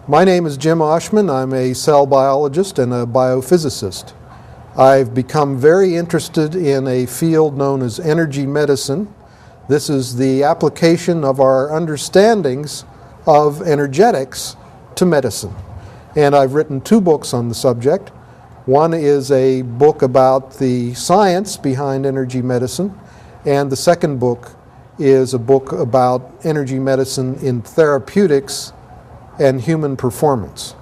My name is Jim Oshman. I'm a cell biologist and a biophysicist. I've become very interested in a field known as energy medicine. This is the application of our understandings of energetics to medicine. And I've written 2 books on the subject. One is a book about the science behind energy medicine, and the second book is a book about energy medicine in therapeutics and human performance.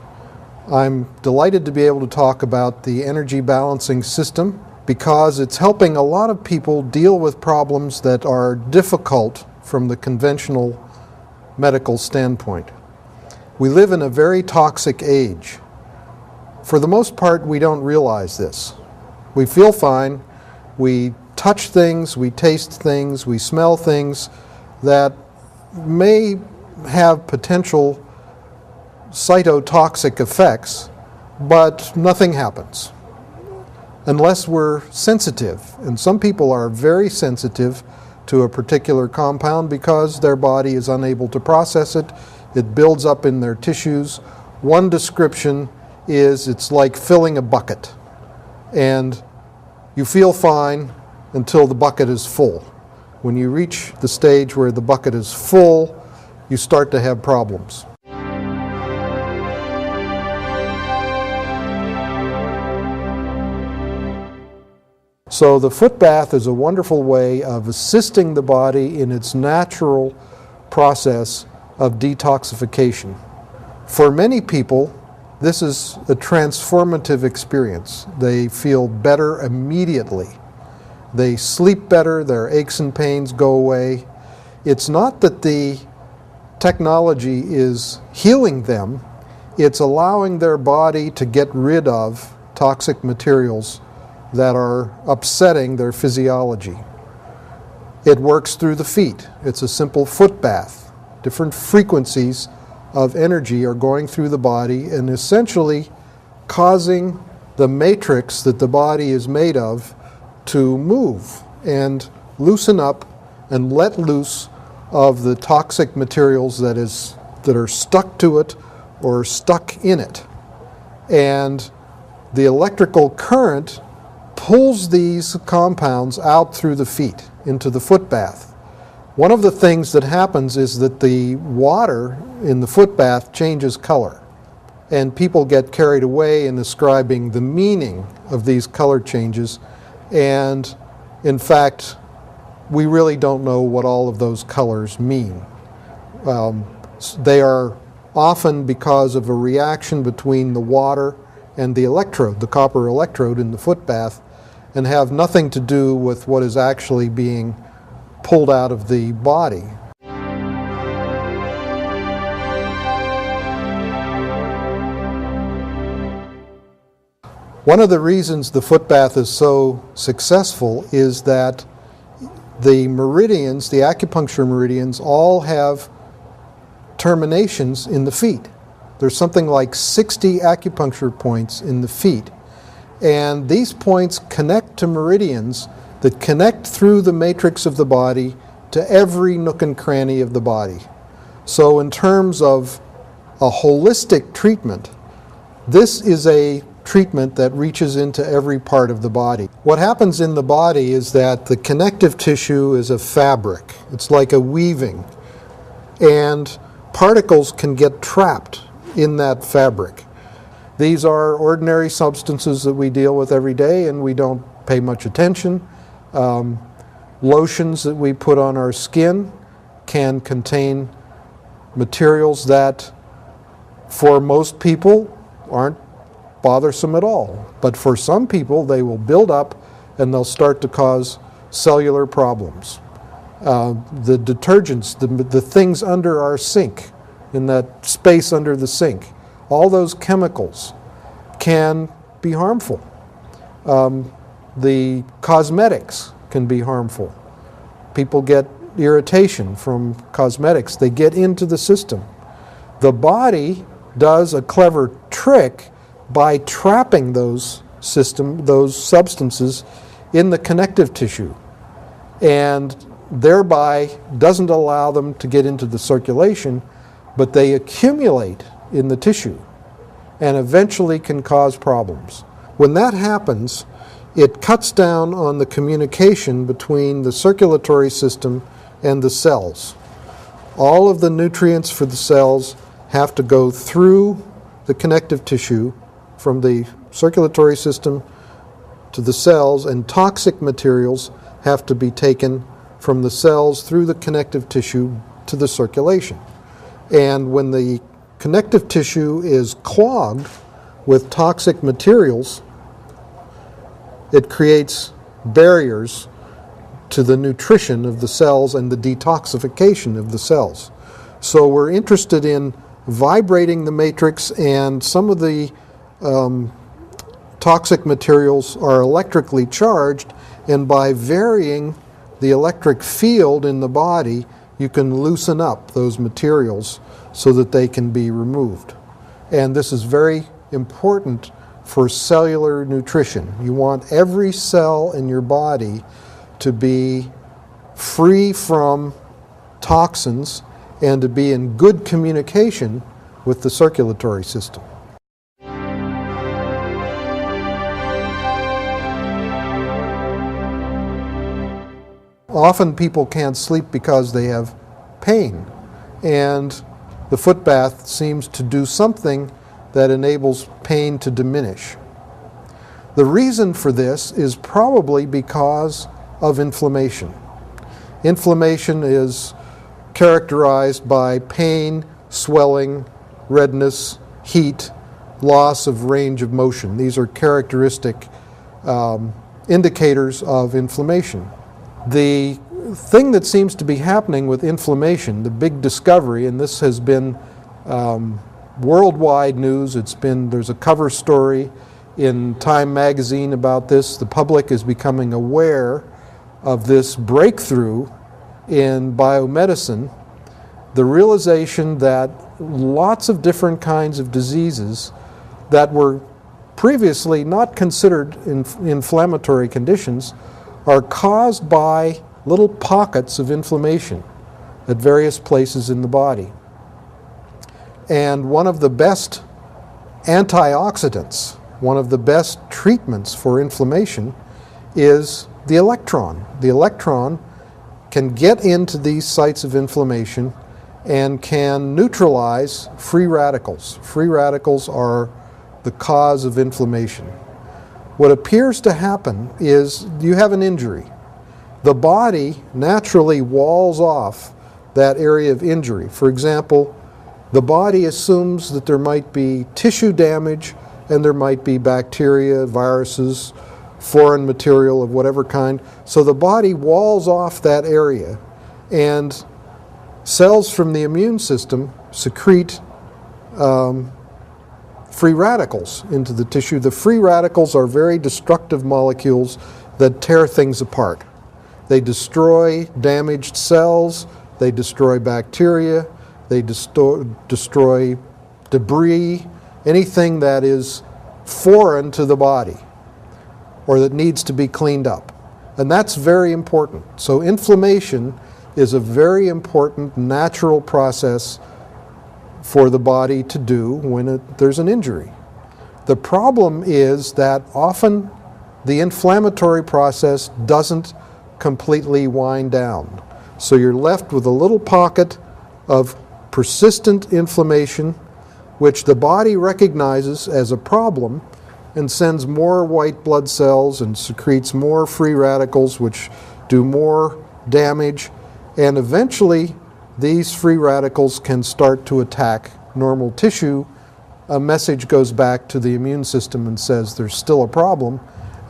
I'm delighted to be able to talk about the energy balancing system because it's helping a lot of people deal with problems that are difficult from the conventional medical standpoint. We live in a very toxic age. For the most part, we don't realize this. We feel fine, we touch things, we taste things, we smell things that may have potential cytotoxic effects, but nothing happens unless we're sensitive. And some people are very sensitive to a particular compound because their body is unable to process it. It builds up in their tissues. One description is it's like filling a bucket, and you feel fine until the bucket is full. When you reach the stage where the bucket is full, you start to have problems. So the foot bath is a wonderful way of assisting the body in its natural process of detoxification. For many people, this is a transformative experience. They feel better immediately. They sleep better, their aches and pains go away. It's not that the technology is healing them, it's allowing their body to get rid of toxic materials that are upsetting their physiology. It works through the feet. It's a simple foot bath. Different frequencies of energy are going through the body and essentially causing the matrix that the body is made of to move and loosen up and let loose of the toxic materials that are stuck to it or stuck in it. And the electrical current pulls these compounds out through the feet into the foot bath. One of the things that happens is that the water in the foot bath changes color, and people get carried away in ascribing the meaning of these color changes, and in fact we really don't know what all of those colors mean. They are often because of a reaction between the water and the electrode, the copper electrode in the foot bath, and have nothing to do with what is actually being pulled out of the body. One of the reasons the foot bath is so successful is that the meridians, the acupuncture meridians, all have terminations in the feet. There's something like 60 acupuncture points in the feet. And these points connect to meridians that connect through the matrix of the body to every nook and cranny of the body. So in terms of a holistic treatment, this is a treatment that reaches into every part of the body. What happens in the body is that the connective tissue is a fabric. It's like a weaving. And particles can get trapped in that fabric. These are ordinary substances that we deal with every day and we don't pay much attention. Lotions that we put on our skin can contain materials that for most people aren't bothersome at all. But for some people they will build up and they'll start to cause cellular problems. The detergents, the things under our sink, in that space under the sink, all those chemicals can be harmful. The cosmetics can be harmful. People get irritation from cosmetics. They get into the system. The body does a clever trick by trapping those substances in the connective tissue, and thereby doesn't allow them to get into the circulation, but they accumulate in the tissue and eventually can cause problems. When that happens, it cuts down on the communication between the circulatory system and the cells. All of the nutrients for the cells have to go through the connective tissue from the circulatory system to the cells, and toxic materials have to be taken from the cells through the connective tissue to the circulation. And when the connective tissue is clogged with toxic materials, it creates barriers to the nutrition of the cells and the detoxification of the cells. So we're interested in vibrating the matrix, and some of the toxic materials are electrically charged, and by varying the electric field in the body, you can loosen up those materials so that they can be removed. And this is very important for cellular nutrition. You want every cell in your body to be free from toxins and to be in good communication with the circulatory system. Often people can't sleep because they have pain, and the foot bath seems to do something that enables pain to diminish. The reason for this is probably because of inflammation. Inflammation is characterized by pain, swelling, redness, heat, loss of range of motion. These are characteristic indicators of inflammation. The thing that seems to be happening with inflammation, the big discovery, and this has been worldwide news, there's a cover story in Time magazine about this. The public is becoming aware of this breakthrough in biomedicine, the realization that lots of different kinds of diseases that were previously not considered inflammatory conditions are caused by little pockets of inflammation at various places in the body. And one of the best antioxidants, one of the best treatments for inflammation is the electron. The electron can get into these sites of inflammation and can neutralize free radicals. Free radicals are the cause of inflammation. What appears to happen is you have an injury. The body naturally walls off that area of injury. For example, the body assumes that there might be tissue damage and there might be bacteria, viruses, foreign material of whatever kind. So the body walls off that area, and cells from the immune system secrete free radicals into the tissue. The free radicals are very destructive molecules that tear things apart. They destroy damaged cells, they destroy bacteria, they destroy debris, anything that is foreign to the body or that needs to be cleaned up. And that's very important. So inflammation is a very important natural process for the body to do when there's an injury. The problem is that often the inflammatory process doesn't completely wind down. So you're left with a little pocket of persistent inflammation, which the body recognizes as a problem and sends more white blood cells and secretes more free radicals, which do more damage, and eventually these free radicals can start to attack normal tissue. A message goes back to the immune system and says there's still a problem,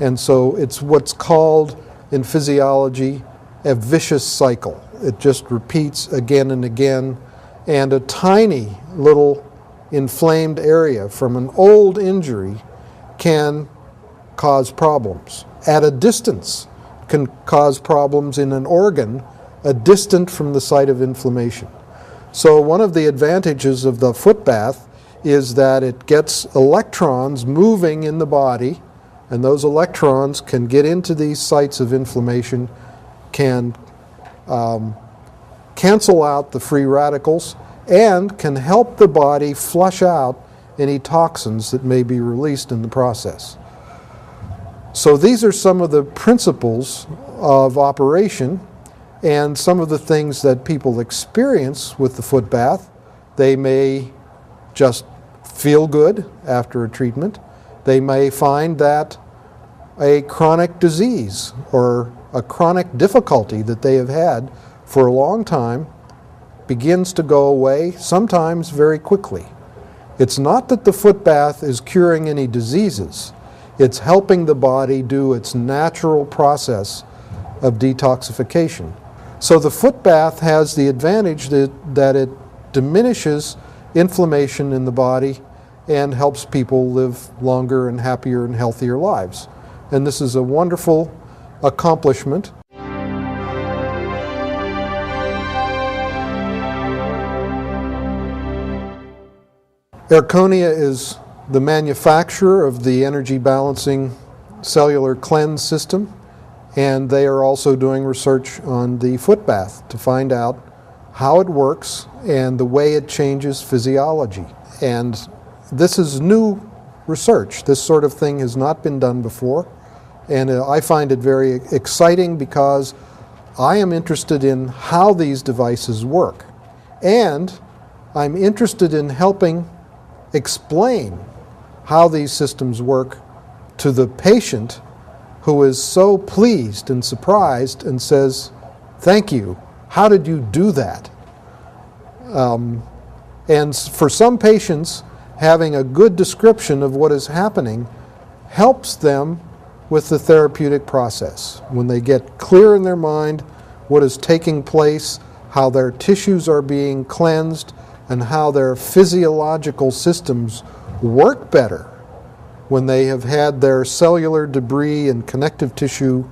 and so it's what's called in physiology a vicious cycle. It just repeats again and again, and a tiny little inflamed area from an old injury can cause problems. At a distance, can cause problems in an organ distant from the site of inflammation. So one of the advantages of the foot bath is that it gets electrons moving in the body, and those electrons can get into these sites of inflammation, can cancel out the free radicals, and can help the body flush out any toxins that may be released in the process. So these are some of the principles of operation and some of the things that people experience with the foot bath. They may just feel good after a treatment. They may find that a chronic disease or a chronic difficulty that they have had for a long time begins to go away, sometimes very quickly. It's not that the foot bath is curing any diseases. It's helping the body do its natural process of detoxification. So the foot bath has the advantage that it diminishes inflammation in the body and helps people live longer and happier and healthier lives. And this is a wonderful accomplishment. Erchonia is the manufacturer of the energy balancing cellular cleanse system, and they are also doing research on the foot bath to find out how it works and the way it changes physiology. And this is new research. This sort of thing has not been done before, and I find it very exciting because I am interested in how these devices work, and I'm interested in helping explain how these systems work to the patient who is so pleased and surprised and says, "Thank you, how did you do that?" And for some patients, having a good description of what is happening helps them with the therapeutic process. When they get clear in their mind what is taking place, how their tissues are being cleansed, and how their physiological systems work better when they have had their cellular debris and connective tissue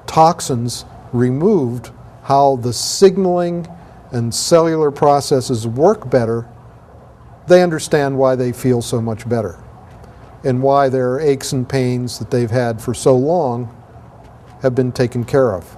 toxins removed, how the signaling and cellular processes work better, they understand why they feel so much better and why their aches and pains that they've had for so long have been taken care of.